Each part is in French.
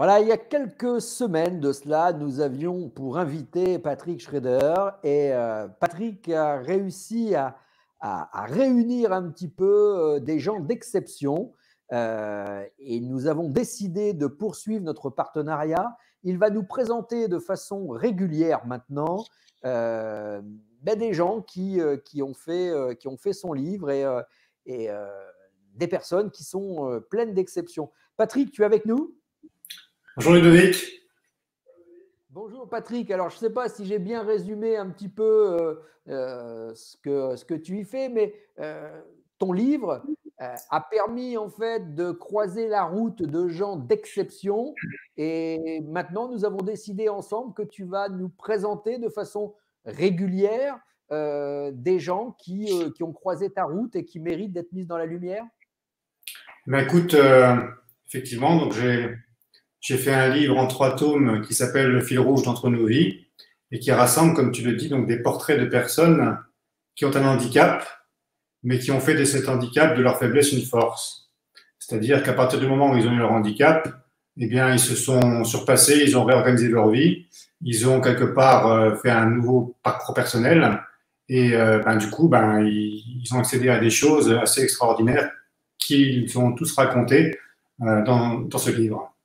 Voilà, il y a quelques semaines de cela, nous avions pour invité Patrick Schrader et Patrick a réussi à réunir un petit peu des gens d'exception et nous avons décidé de poursuivre notre partenariat. Il va nous présenter de façon régulière maintenant des gens qui ont fait son livre et des personnes qui sont pleines d'exceptions. Patrick, tu es avec nous ? Bonjour Ludovic. Bonjour Patrick, alors je ne sais pas si j'ai bien résumé un petit peu ce que tu y fais, mais ton livre a permis en fait de croiser la route de gens d'exception et maintenant nous avons décidé ensemble que tu vas nous présenter de façon régulière des gens qui ont croisé ta route et qui méritent d'être mis dans la lumière. Ben écoute, effectivement, donc j'ai fait un livre en 3 tomes qui s'appelle Le fil rouge d'entre nos vies et qui rassemble, comme tu le dis, donc des portraits de personnes qui ont un handicap, mais qui ont fait de cet handicap de leur faiblesse une force. C'est-à-dire qu'à partir du moment où ils ont eu leur handicap, eh bien, ils se sont surpassés, ils ont réorganisé leur vie, ils ont quelque part fait un nouveau parcours personnel et du coup, ils ont accédé à des choses assez extraordinaires qu'ils ont tous racontées dans ce livre.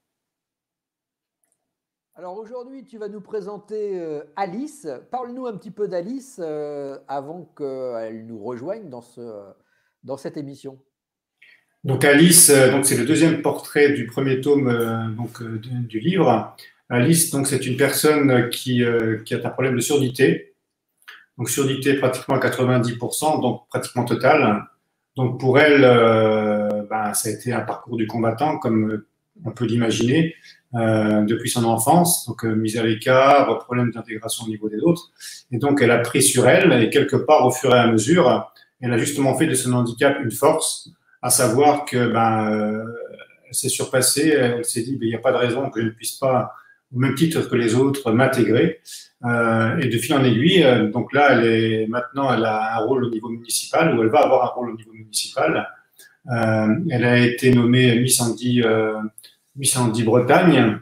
Alors aujourd'hui, tu vas nous présenter Alice. Parle-nous un petit peu d'Alice avant qu'elle nous rejoigne dans cette émission. Donc Alice, c'est le deuxième portrait du premier tome du livre. Alice, donc c'est une personne qui a un problème de surdité. Donc surdité pratiquement à 90%, donc pratiquement totale. Donc pour elle, ça a été un parcours du combattant, comme on peut l'imaginer, depuis son enfance, donc mise à l'écart, problème d'intégration au niveau des autres. Et donc elle a pris sur elle, et quelque part au fur et à mesure, elle a justement fait de son handicap une force, à savoir que elle s'est surpassée, elle s'est dit il n'y a pas de raison que je ne puisse pas, au même titre que les autres, m'intégrer. Et de fil en aiguille, donc là maintenant elle a un rôle au niveau municipal, ou elle va avoir un rôle au niveau municipal. Elle a été nommée Miss Andy Bretagne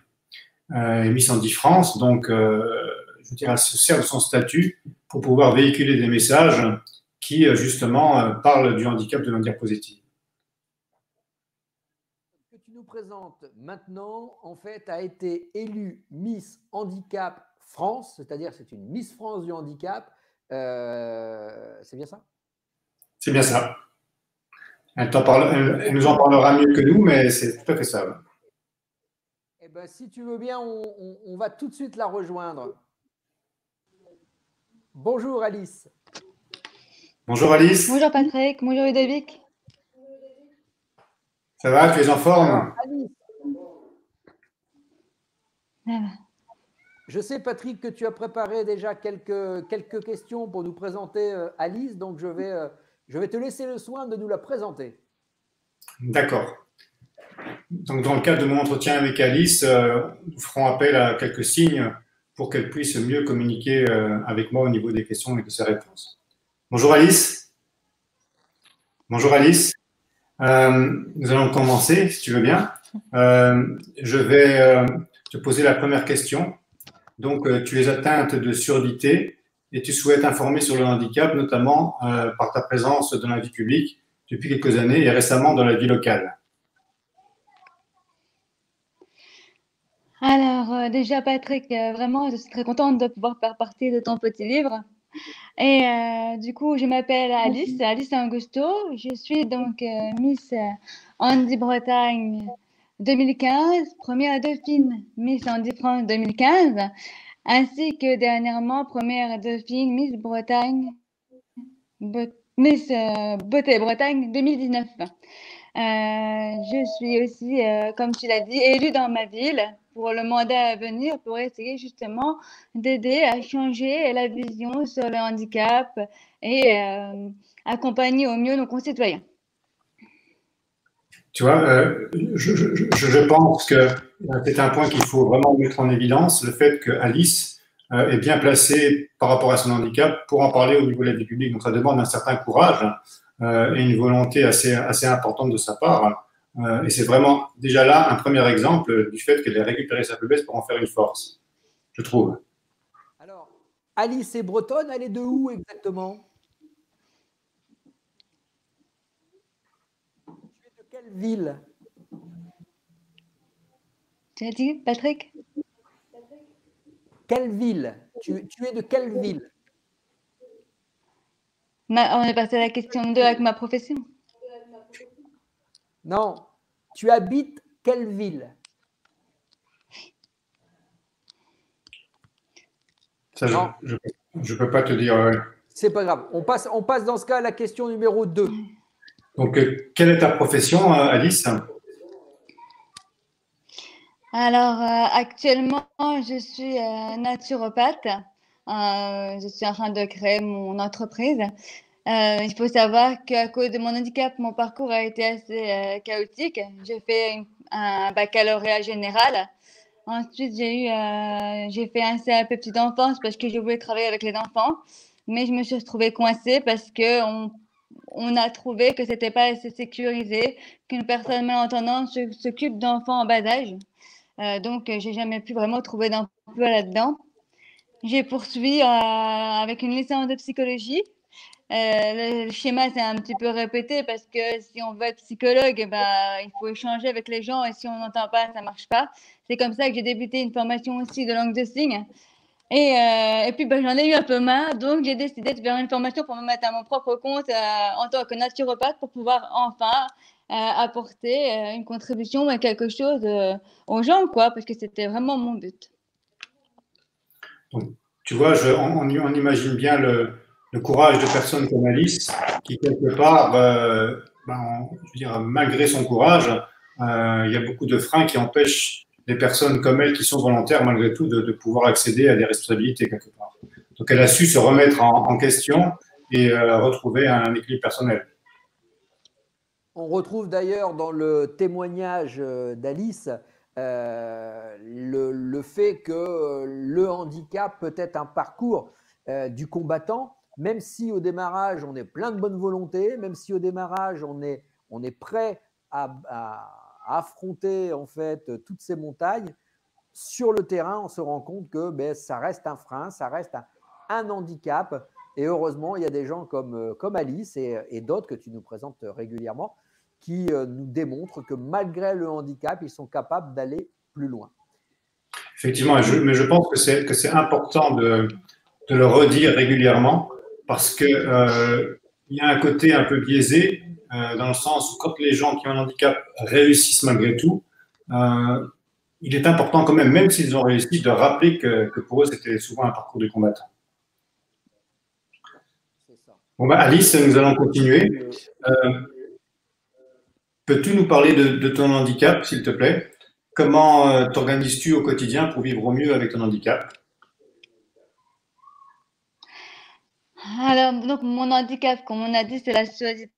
et Miss Andy France. Donc, je veux dire, elle se sert de son statut pour pouvoir véhiculer des messages qui, justement, parlent du handicap de manière positive. Ce que tu nous présentes maintenant, en fait, a été élue Miss Handicap France, c'est-à-dire c'est une Miss France du handicap. C'est bien ça? C'est bien ça. Elle nous en parlera mieux que nous, mais c'est tout à fait ça. Eh ben, si tu veux bien, on va tout de suite la rejoindre. Bonjour Alice. Bonjour Alice. Bonjour Patrick, bonjour Ludovic. Ça va, tu es en forme? Alors, Alice. Je sais, Patrick, que tu as préparé déjà quelques questions pour nous présenter Alice, donc je vais te laisser le soin de nous la présenter. D'accord. Donc, dans le cadre de mon entretien avec Alice, nous ferons appel à quelques signes pour qu'elle puisse mieux communiquer avec moi au niveau des questions et de ses réponses. Bonjour Alice. Bonjour Alice. Nous allons commencer, si tu veux bien. Je vais te poser la première question. Donc, tu es atteinte de surdité et tu souhaites informer sur le handicap, notamment par ta présence dans la vie publique depuis quelques années et récemment dans la vie locale. Alors, déjà Patrick, vraiment, je suis très contente de pouvoir faire partie de ton petit livre. Et du coup, je m'appelle Alice Angusto. Je suis donc Miss Andy Bretagne 2015, première dauphine Miss Andy France 2015, ainsi que dernièrement première dauphine Miss Bretagne, Miss Beauté Bretagne 2019. Je suis aussi, comme tu l'as dit, élue dans ma ville pour le mandat à venir, pour essayer justement d'aider à changer la vision sur le handicap et accompagner au mieux nos concitoyens. Tu vois, je pense que c'est un point qu'il faut vraiment mettre en évidence, le fait que Alice est bien placée par rapport à son handicap pour en parler au niveau de la vie publique. Donc ça demande un certain courage et une volonté assez importante de sa part Et c'est vraiment déjà là un premier exemple du fait qu'elle ait récupéré sa faiblesse pour en faire une force, je trouve. Alors, Alice est bretonne, elle est de où exactement? Tu es de quelle ville? Tu as dit, Patrick? Quelle ville? Tu es de quelle ville? On est passé à la question 2 avec ma profession. Non, tu habites quelle ville? Ça, Non, je peux pas te dire. c'est pas grave. On passe dans ce cas à la question numéro 2. Donc, quelle est ta profession, Alice? Alors, actuellement, je suis naturopathe. Je suis en train de créer mon entreprise. Il faut savoir qu'à cause de mon handicap, mon parcours a été assez chaotique. J'ai fait un baccalauréat général. Ensuite, j'ai fait un CAP petite enfance parce que je voulais travailler avec les enfants. Mais je me suis retrouvée coincée parce que on a trouvé que c'était pas assez sécurisé qu'une personne malentendante s'occupe d'enfants en bas âge. Donc, j'ai jamais pu vraiment trouver d'emploi là-dedans. J'ai poursuivi avec une licence de psychologie. Le schéma, c'est un petit peu répété parce que si on veut être psychologue, eh ben, il faut échanger avec les gens et si on n'entend pas, ça marche pas. C'est comme ça que j'ai débuté une formation aussi de langue de signes. Et puis, ben, j'en ai eu un peu marre, donc j'ai décidé de faire une formation pour me mettre à mon propre compte en tant que naturopathe pour pouvoir enfin apporter une contribution et quelque chose aux gens, quoi, parce que c'était vraiment mon but. Donc, tu vois, on imagine bien le courage de personnes comme Alice qui, quelque part, je veux dire, malgré son courage, il y a beaucoup de freins qui empêchent les personnes comme elle qui sont volontaires, malgré tout, de pouvoir accéder à des responsabilités quelque part. Donc, elle a su se remettre en question et retrouver un équilibre personnel. On retrouve d'ailleurs dans le témoignage d'Alice le fait que le handicap peut être un parcours du combattant, même si au démarrage on est plein de bonne volonté, même si au démarrage on est prêt à affronter en fait toutes ces montagnes, sur le terrain on se rend compte que ça reste un frein, ça reste un handicap. Et heureusement, il y a des gens comme Alice et d'autres que tu nous présentes régulièrement qui nous démontrent que malgré le handicap, ils sont capables d'aller plus loin. Effectivement, mais je pense que c'est important de le redire régulièrement parce que il y a un côté un peu biaisé dans le sens où quand les gens qui ont un handicap réussissent malgré tout, il est important quand même s'ils ont réussi, de rappeler que pour eux, c'était souvent un parcours de combattant. Bon, Alice, nous allons continuer. Peux-tu nous parler de ton handicap, s'il te plaît? Comment t'organises-tu au quotidien pour vivre au mieux avec ton handicap? Alors, donc, mon handicap, comme on a dit, c'est la surdité.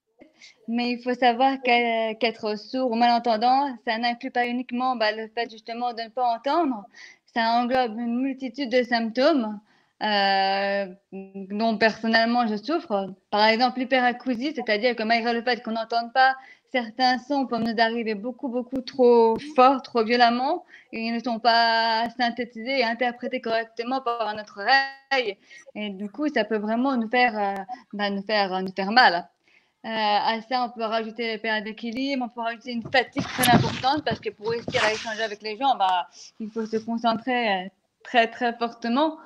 Mais il faut savoir qu'être sourd ou malentendant, ça n'inclut pas uniquement le fait justement de ne pas entendre. Ça englobe une multitude de symptômes dont personnellement je souffre. Par exemple, l'hyperacousie, c'est-à-dire que malgré le fait qu'on n'entende pas, certains sons peuvent nous arriver beaucoup, beaucoup trop fort, trop violemment, et ils ne sont pas synthétisés et interprétés correctement par notre oreille. Et du coup, ça peut vraiment nous faire mal. À ça, on peut rajouter les pertes d'équilibre, on peut rajouter une fatigue très importante parce que pour réussir à échanger avec les gens, il faut se concentrer très, très fortement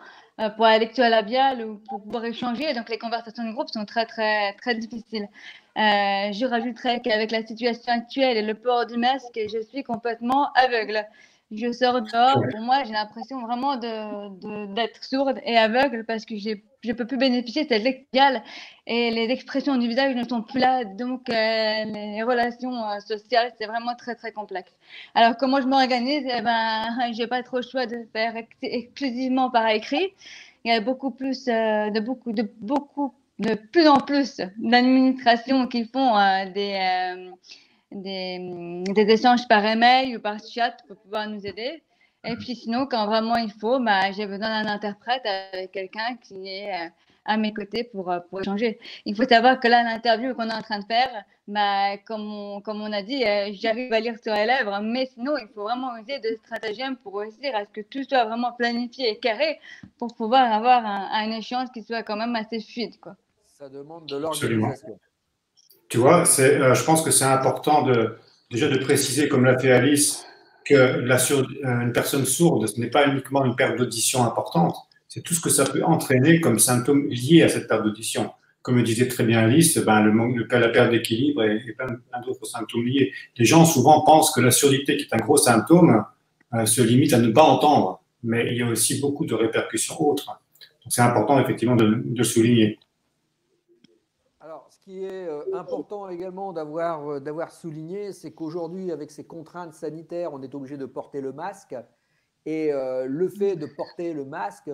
pour la lecture labiale ou pour pouvoir échanger. Donc, les conversations de groupe sont très, très, très difficiles. Je rajouterais qu'avec la situation actuelle et le port du masque, je suis complètement aveugle. Je sors dehors, pour moi, j'ai l'impression vraiment d'être sourde et aveugle parce que je ne peux plus bénéficier de cette lecture et les expressions du visage ne sont plus là. Donc, les relations sociales, c'est vraiment très, très complexe. Alors, comment je m'organise? Eh ben, j'ai pas trop le choix de faire exclusivement par écrit. Il y a beaucoup plus, de plus en plus d'administrations qui font des échanges par email ou par chat pour pouvoir nous aider. Et puis sinon, quand vraiment il faut, j'ai besoin d'un interprète avec quelqu'un qui est à mes côtés pour échanger. Il faut savoir que là, l'interview qu'on est en train de faire, bah, comme on a dit, j'arrive à lire sur les lèvres, mais sinon, il faut vraiment user de stratagèmes pour réussir à ce que tout soit vraiment planifié et carré pour pouvoir avoir un échange qui soit quand même assez fluide, quoi. Ça demande de Absolument. l'organisation. Tu vois, je pense que c'est important déjà de préciser, comme l'a fait Alice, que une personne sourde, ce n'est pas uniquement une perte d'audition importante, c'est tout ce que ça peut entraîner comme symptômes liés à cette perte d'audition. Comme le disait très bien Alice, ben, la perte d'équilibre et plein d'autres symptômes liés. Les gens souvent pensent que la surdité, qui est un gros symptôme, se limite à ne pas entendre, mais il y a aussi beaucoup de répercussions autres. Donc c'est important effectivement de le souligner. Alors, ce qui est important également d'avoir souligné, c'est qu'aujourd'hui, avec ces contraintes sanitaires, on est obligé de porter le masque. Et le fait de porter le masque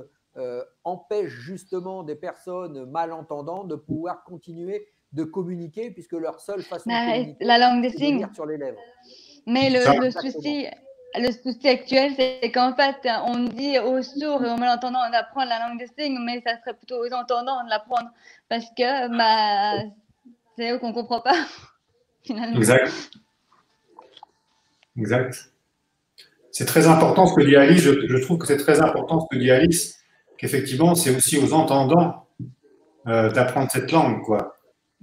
empêche justement des personnes malentendantes de pouvoir continuer de communiquer, puisque leur seule façon de communiquer, la langue des c'est de signes. lire sur les lèvres. Mais le souci actuel, c'est qu'en fait, on dit aux sourds et aux malentendants d'apprendre la langue des signes, mais ça serait plutôt aux entendants de l'apprendre parce que bah, c'est eux qu'on ne comprend pas, finalement. Exact. C'est très important ce que dit Alice. Je trouve que c'est très important ce que dit Alice, qu'effectivement, c'est aussi aux entendants d'apprendre cette langue, quoi.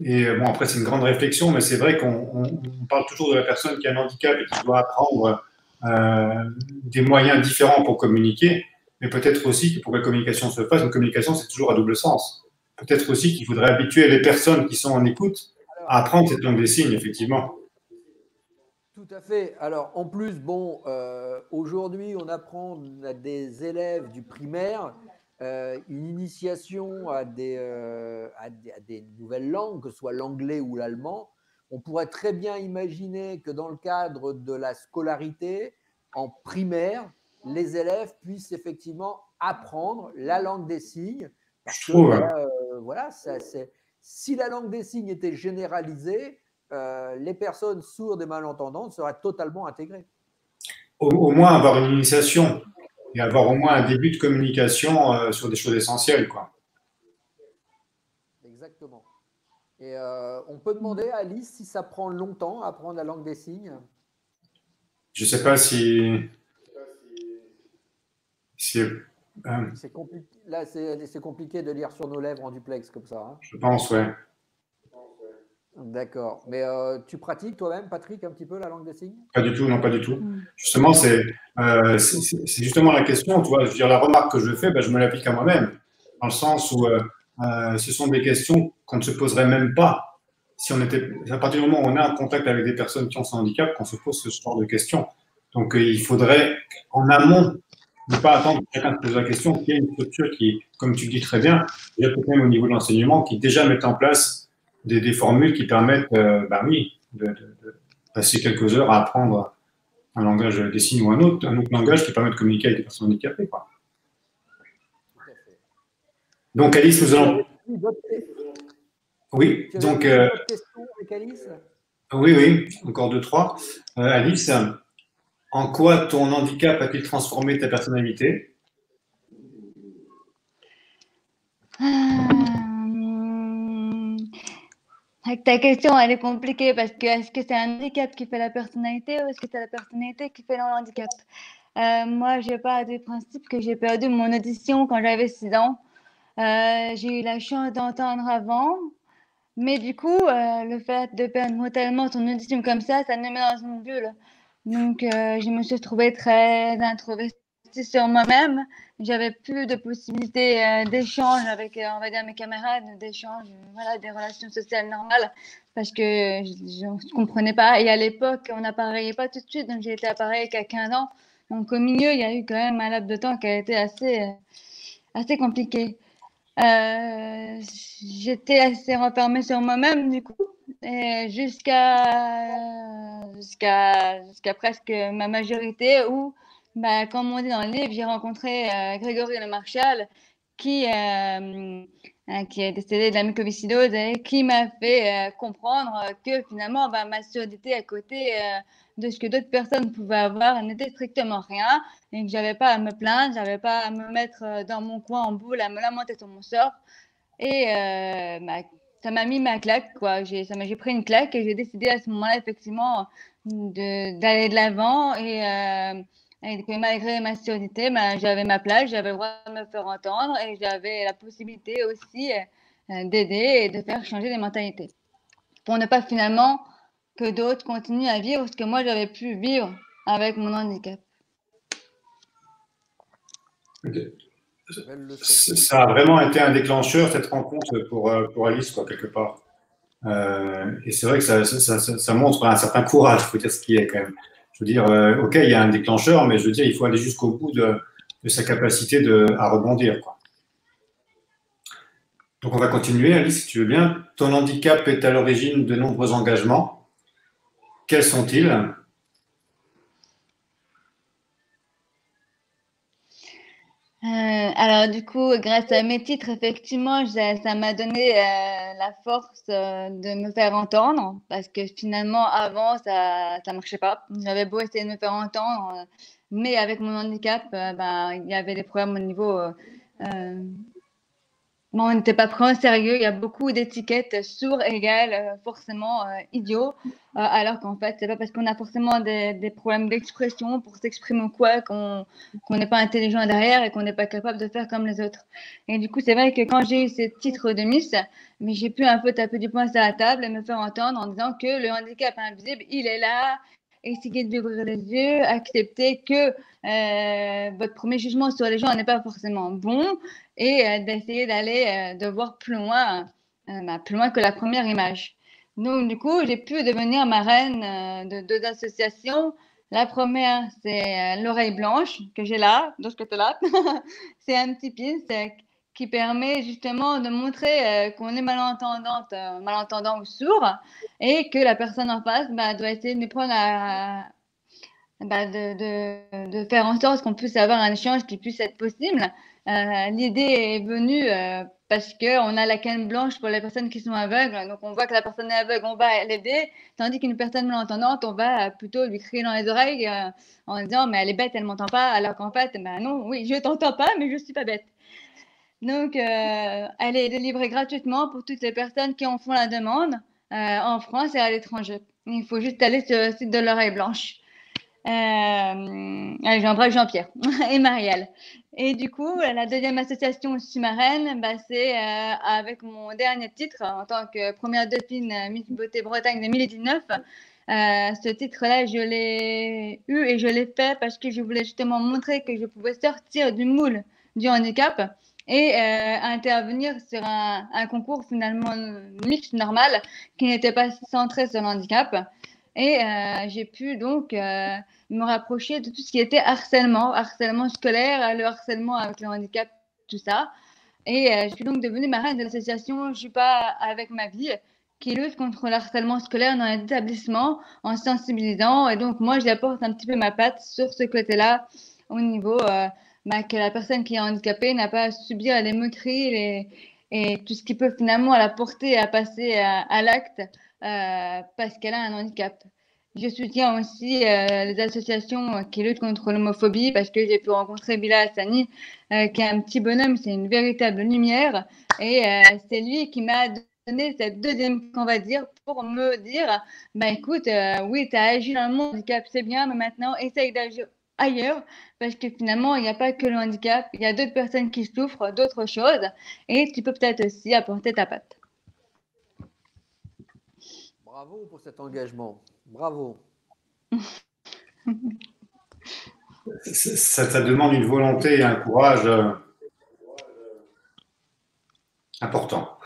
Et bon, après, c'est une grande réflexion, mais c'est vrai qu'on parle toujours de la personne qui a un handicap et qui doit apprendre des moyens différents pour communiquer, mais peut-être aussi que pour que la communication se fasse, une communication, c'est toujours à double sens. Peut-être aussi qu'il faudrait habituer les personnes qui sont en écoute à apprendre cette langue des signes, effectivement. Tout à fait. Alors, en plus, bon, aujourd'hui, on apprend à des élèves du primaire une initiation à des nouvelles langues, que ce soit l'anglais ou l'allemand. On pourrait très bien imaginer que dans le cadre de la scolarité, en primaire, les élèves puissent effectivement apprendre la langue des signes. Parce que, voilà, si la langue des signes était généralisée, les personnes sourdes et malentendantes seraient totalement intégrées. Au moins avoir une initiation et avoir au moins un début de communication sur des choses essentielles, quoi. Exactement. Et on peut demander à Alice si ça prend longtemps à apprendre la langue des signes. Je ne sais pas si c'est compliqué. Là, c'est compliqué de lire sur nos lèvres en duplex comme ça. Hein. Je pense, ouais. D'accord. Mais tu pratiques toi-même, Patrick, un petit peu la langue des signes? Pas du tout, non, pas du tout. Justement, c'est justement la question, tu vois, je veux dire, la remarque que je fais, ben, je me l'applique à moi-même, dans le sens où ce sont des questions qu'on ne se poserait même pas si on était, à partir du moment où on est en contact avec des personnes qui ont ce handicap, qu'on se pose ce genre de questions. Donc, il faudrait, en amont, ne pas attendre que chacun se pose la question, qu'il y ait une structure qui, comme tu le dis très bien, déjà peut-être même au niveau de l'enseignement, qui déjà met en place des formules qui permettent, ben oui, de passer quelques heures à apprendre un langage des signes ou un autre langage qui permet de communiquer avec des personnes handicapées, quoi. Donc, Alice, nous allons. Oui, donc. D'autres questions avec Alice? Oui, encore 2, 3. Alice, en quoi ton handicap a-t-il transformé ta personnalité? Ta question, elle est compliquée parce que est-ce que c'est un handicap qui fait la personnalité ou est-ce que c'est la personnalité qui fait le handicap? Moi, j'ai pas du principe que j'ai perdu mon audition quand j'avais 6 ans. J'ai eu la chance d'entendre avant, mais du coup, le fait de perdre brutalement ton audition comme ça nous met dans une bulle. Donc, je me suis retrouvée très introvertie sur moi-même. J'avais plus de possibilités d'échange avec, on va dire, mes camarades, d'échange, voilà, des relations sociales normales, parce que je ne comprenais pas. Et à l'époque, on n'appareillait pas tout de suite, donc j'ai été appareillée qu'à 15 ans. Donc, au milieu, il y a eu quand même un laps de temps qui a été assez compliqué. J'étais assez renfermée sur moi-même, du coup, et jusqu'à presque ma majorité où, bah, comme on dit dans le livre, j'ai rencontré Grégory Le Marchal qui est décédé de la mucoviscidose et qui m'a fait comprendre que finalement, bah, ma surdité à côté de ce que d'autres personnes pouvaient avoir n'était strictement rien et que j'avais pas à me plaindre, j'avais pas à me mettre dans mon coin en boule, à me lamenter sur mon sort. Et ça m'a mis ma claque, quoi. J'ai pris une claque et j'ai décidé à ce moment-là, effectivement, d'aller de l'avant. Et que malgré ma surdité, j'avais ma place, j'avais le droit de me faire entendre et j'avais la possibilité aussi d'aider et de faire changer les mentalités. Pour ne pas finalement que d'autres continuent à vivre ce que moi j'avais pu vivre avec mon handicap. Okay. Ça a vraiment été un déclencheur, cette rencontre pour Alice, quoi, quelque part. Et c'est vrai que ça montre un certain courage, il faut dire ce qui est quand même. Je veux dire, ok, il y a un déclencheur, mais je veux dire, il faut aller jusqu'au bout de sa capacité à rebondir, quoi. Donc on va continuer, Alice, si tu veux bien. Ton handicap est à l'origine de nombreux engagements. Quels sont-ils? Alors du coup, grâce à mes titres, effectivement, ça m'a donné la force de me faire entendre parce que finalement, avant, ça marchait pas. J'avais beau essayer de me faire entendre, mais avec mon handicap, il y avait des problèmes au niveau bon, on n'était pas pris au sérieux. Il y a beaucoup d'étiquettes sourd égale forcément idiot, alors qu'en fait, c'est pas parce qu'on a forcément des problèmes d'expression pour s'exprimer ou quoi qu'on n'est pas intelligent derrière et qu'on n'est pas capable de faire comme les autres. Et du coup, c'est vrai que quand j'ai eu ce titre de Miss, mais j'ai pu un peu taper du poing sur la table et me faire entendre en disant que le handicap invisible, il est là. Essayez d'ouvrir les yeux, accepter que votre premier jugement sur les gens n'est pas forcément bon et d'essayer d'aller de voir plus loin que la première image. Donc, du coup, j'ai pu devenir marraine de deux associations. La première, c'est l'oreille blanche que j'ai là, de ce côté-là. C'est un petit pin qui permet justement de montrer qu'on est malentendant ou sourd et que la personne en face doit essayer de nous prendre de faire en sorte qu'on puisse avoir un échange qui puisse être possible. L'idée est venue parce qu'on a la canne blanche pour les personnes qui sont aveugles. Donc, on voit que la personne est aveugle, on va l'aider. Tandis qu'une personne malentendante, on va plutôt lui crier dans les oreilles en disant « mais elle est bête, elle ne m'entend pas ». Alors qu'en fait, non, oui, je ne t'entends pas, mais je ne suis pas bête. Donc, elle est délivrée gratuitement pour toutes les personnes qui en font la demande en France et à l'étranger. Il faut juste aller sur le site de l'oreille blanche. J'embrasse Jean-Pierre et Marielle. Et du coup, la deuxième association sous-marraine, c'est avec mon dernier titre en tant que première dauphine Miss Beauté Bretagne 2019. Ce titre-là, je l'ai eu et je l'ai fait parce que je voulais justement montrer que je pouvais sortir du moule du handicap et intervenir sur un concours finalement mixte normal qui n'était pas centré sur le handicap. Et j'ai pu donc me rapprocher de tout ce qui était harcèlement scolaire, le harcèlement avec le handicap, tout ça. Et je suis donc devenue marraine de l'association Je suis pas avec ma vie, qui lutte contre le harcèlement scolaire dans les établissements en sensibilisant. Et donc, moi, j'apporte un petit peu ma patte sur ce côté-là, au niveau que la personne qui est handicapée n'a pas à subir les moqueries et tout ce qui peut finalement la porter à passer à l'acte parce qu'elle a un handicap. Je soutiens aussi les associations qui luttent contre l'homophobie parce que j'ai pu rencontrer Bilal Hassani, qui est un petit bonhomme, c'est une véritable lumière. Et c'est lui qui m'a donné cette deuxième, on va dire, pour me dire, écoute, oui, tu as agi dans le monde handicap, c'est bien, mais maintenant, essaye d'agir ailleurs parce que finalement, il n'y a pas que le handicap, il y a d'autres personnes qui souffrent d'autres choses et tu peux peut-être aussi apporter ta patte. Bravo pour cet engagement. Bravo. Ça demande une volonté et un courage important.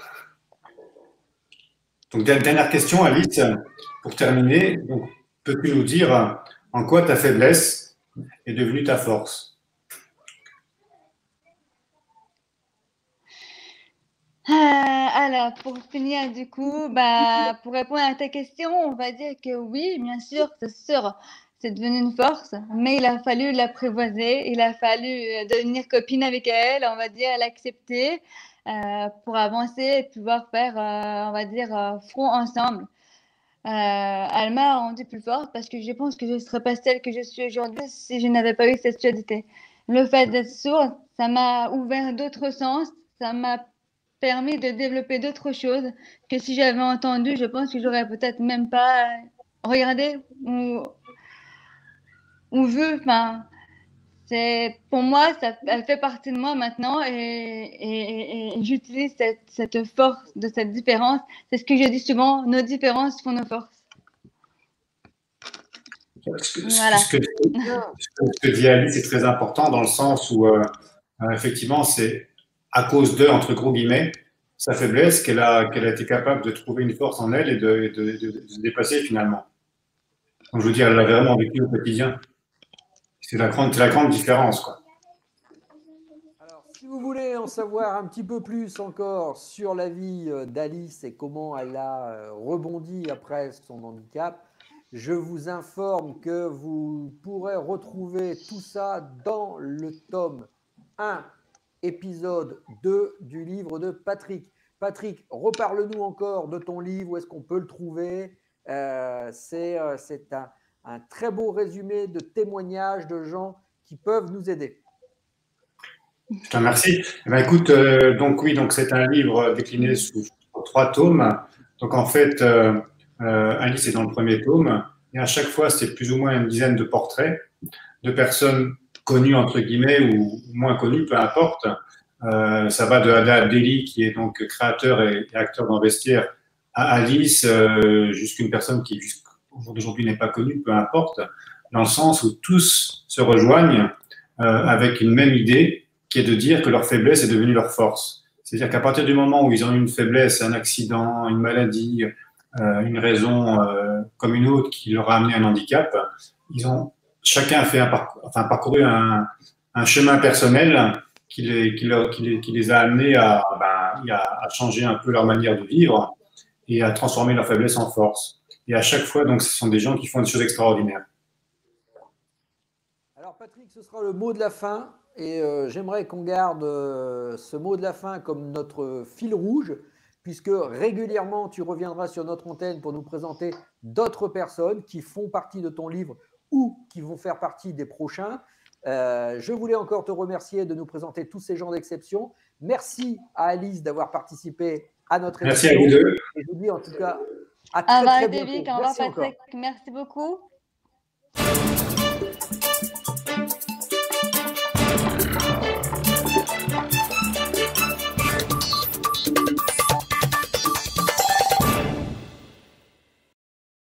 Donc, dernière question, Alice, pour terminer. Peux-tu nous dire en quoi ta faiblesse est devenue ta force? Alors, pour finir, du coup, pour répondre à ta question, on va dire que oui, bien sûr, c'est sûr, c'est devenu une force, mais il a fallu l'apprivoiser, il a fallu devenir copine avec elle, on va dire, l'accepter pour avancer et pouvoir faire, on va dire, front ensemble. Elle m'a rendue plus forte parce que je pense que je ne serais pas celle que je suis aujourd'hui si je n'avais pas eu cette surdité. Le fait d'être sourde, ça m'a ouvert d'autres sens, ça m'a permis de développer d'autres choses que si j'avais entendu, je pense que j'aurais peut-être même pas regardé ou vu. Enfin, pour moi, elle fait partie de moi maintenant et j'utilise cette force de cette différence. C'est ce que je dis souvent, nos différences font nos forces. Voilà. Ce que dit Alice est très important dans le sens où, effectivement, c'est à cause de, entre gros guillemets, sa faiblesse qu'elle a été capable de trouver une force en elle et de se dépasser finalement. Donc, je veux dire, elle l'a vraiment vécu au quotidien. C'est la grande différence, quoi. Alors, si vous voulez en savoir un petit peu plus encore sur la vie d'Alice et comment elle a rebondi après son handicap, je vous informe que vous pourrez retrouver tout ça dans le tome 1, épisode 2 du livre de Patrick. Patrick, reparle-nous encore de ton livre, où est-ce qu'on peut le trouver? C'est un très beau résumé de témoignages de gens qui peuvent nous aider. Je te remercie. Eh bien, écoute, donc oui, donc c'est un livre décliné sous 3 tomes. Donc en fait, Alice est dans le premier tome, et à chaque fois, c'est plus ou moins une dizaine de portraits de personnes connues entre guillemets ou moins connues, peu importe. Ça va de Ada Abdelli, qui est donc créateur et acteur dans Vestiaire, à Alice, jusqu'à une personne qui au jour d'aujourd'hui n'est pas connue, peu importe, dans le sens où tous se rejoignent avec une même idée, qui est de dire que leur faiblesse est devenue leur force. C'est-à-dire qu'à partir du moment où ils ont eu une faiblesse, un accident, une maladie, une raison comme une autre qui leur a amené un handicap, ils ont chacun fait parcouru un chemin personnel qui les a amenés à changer un peu leur manière de vivre et à transformer leur faiblesse en force. Et à chaque fois, donc, ce sont des gens qui font des choses extraordinaires. Alors Patrick, ce sera le mot de la fin. Et j'aimerais qu'on garde ce mot de la fin comme notre fil rouge, puisque régulièrement, tu reviendras sur notre antenne pour nous présenter d'autres personnes qui font partie de ton livre ou qui vont faire partie des prochains. Je voulais encore te remercier de nous présenter tous ces gens d'exception. Merci à Alice d'avoir participé à notre émission. Merci à vous deux. Et je vous dis en tout cas à très bientôt. Merci beaucoup.